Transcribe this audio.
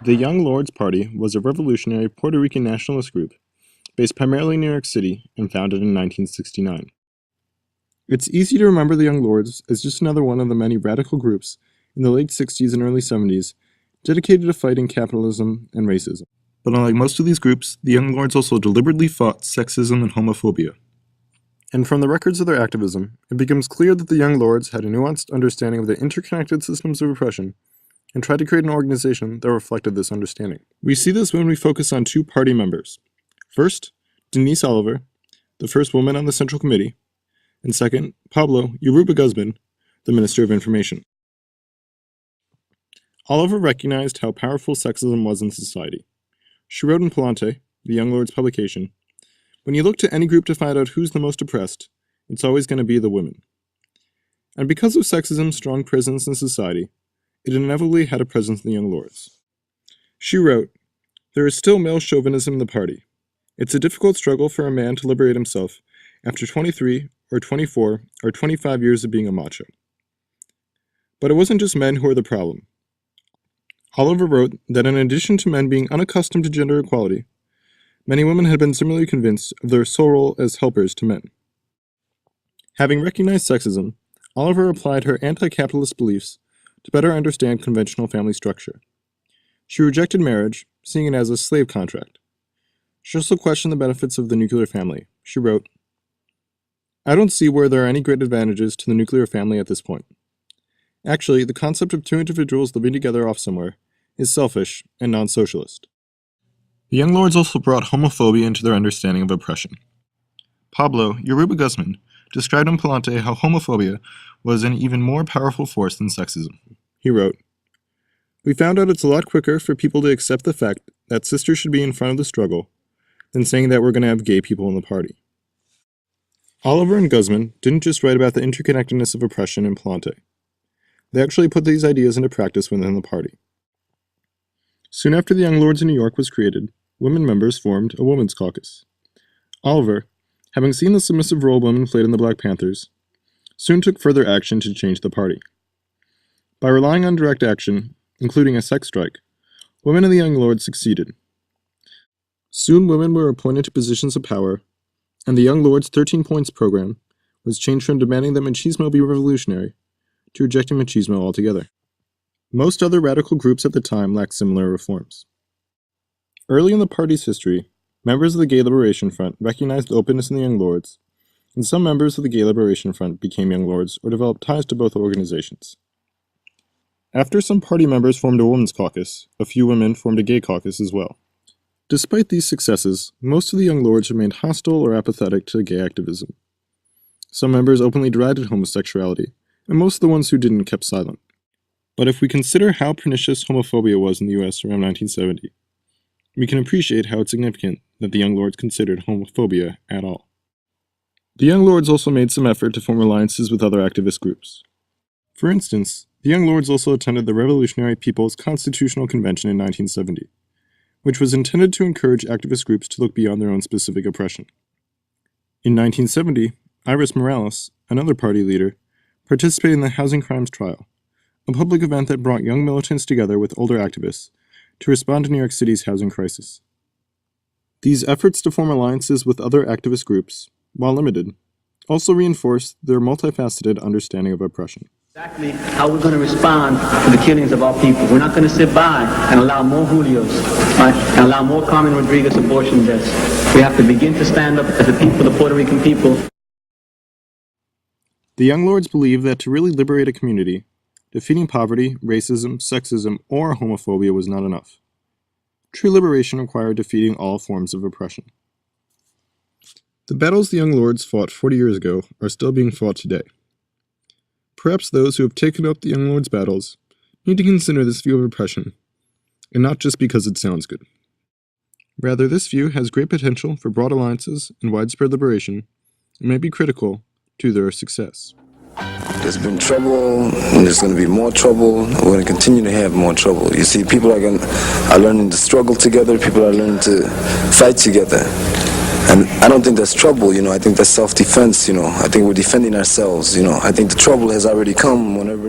The Young Lords Party was a revolutionary Puerto Rican nationalist group based primarily in New York City and founded in 1969. It's easy to remember the Young Lords as just another one of the many radical groups in the late 60s and early 70s dedicated to fighting capitalism and racism. But unlike most of these groups, the Young Lords also deliberately fought sexism and homophobia. And from the records of their activism, it becomes clear that the Young Lords had a nuanced understanding of the interconnected systems of oppression and tried to create an organization that reflected this understanding. We see this when we focus on two party members. First, Denise Oliver, the first woman on the Central Committee, and second, Pablo Yoruba Guzman, the Minister of Information. Oliver recognized how powerful sexism was in society. She wrote in Palante, the Young Lords publication, "When you look to any group to find out who's the most oppressed, it's always going to be the women." And because of sexism's strong presence in society, it inevitably had a presence in the Young Lords. She wrote, "There is still male chauvinism in the party. It's a difficult struggle for a man to liberate himself after 23 or 24 or 25 years of being a macho. But it wasn't just men who were the problem. Oliver wrote that in addition to men being unaccustomed to gender equality, many women had been similarly convinced of their sole role as helpers to men." Having recognized sexism, Oliver applied her anti-capitalist beliefs to better understand conventional family structure. She rejected marriage, seeing it as a slave contract. She also questioned the benefits of the nuclear family. She wrote, "I don't see where there are any great advantages to the nuclear family at this point. Actually, the concept of two individuals living together off somewhere is selfish and non-socialist." The Young Lords also brought homophobia into their understanding of oppression. Pablo Yoruba Guzman described in Palante how homophobia was an even more powerful force than sexism. He wrote, "We found out it's a lot quicker for people to accept the fact that sisters should be in front of the struggle than saying that we're going to have gay people in the party." Oliver and Guzman didn't just write about the interconnectedness of oppression in Palante. They actually put these ideas into practice within the party. Soon after the Young Lords in New York was created, women members formed a women's caucus. Oliver, having seen the submissive role women played in the Black Panthers, soon took further action to change the party. By relying on direct action, including a sex strike, women in the Young Lords succeeded. Soon women were appointed to positions of power, and the Young Lords' 13 Points program was changed from demanding that machismo be revolutionary to rejecting machismo altogether. Most other radical groups at the time lacked similar reforms. Early in the party's history, members of the Gay Liberation Front recognized openness in the Young Lords, and some members of the Gay Liberation Front became Young Lords or developed ties to both organizations. After some party members formed a women's caucus, a few women formed a gay caucus as well. Despite these successes, most of the Young Lords remained hostile or apathetic to gay activism. Some members openly derided homosexuality, and most of the ones who didn't kept silent. But if we consider how pernicious homophobia was in the US around 1970, we can appreciate how it's significant that the Young Lords considered homophobia at all. The Young Lords also made some effort to form alliances with other activist groups. For instance, the Young Lords also attended the Revolutionary People's Constitutional Convention in 1970, which was intended to encourage activist groups to look beyond their own specific oppression. In 1970, Iris Morales, another party leader, participated in the Housing Crimes Trial, a public event that brought young militants together with older activists to respond to New York City's housing crisis. These efforts to form alliances with other activist groups, while limited, also reinforced their multifaceted understanding of oppression. Exactly how we're going to respond to the killings of our people. We're not going to sit by and allow more Julios, right, and allow more Carmen Rodriguez abortion deaths. We have to begin to stand up as the people, the Puerto Rican people. The Young Lords believed that to really liberate a community, defeating poverty, racism, sexism, or homophobia was not enough. True liberation required defeating all forms of oppression. The battles the Young Lords fought 40 years ago are still being fought today. Perhaps those who have taken up the Young Lords' battles need to consider this view of oppression, and not just because it sounds good. Rather, this view has great potential for broad alliances and widespread liberation, and may be critical to their success. There's been trouble, and there's going to be more trouble. We're going to continue to have more trouble. You see, people are learning to struggle together. People are learning to fight together. And I don't think that's trouble, I think that's self-defense, I think we're defending ourselves, I think the trouble has already come whenever...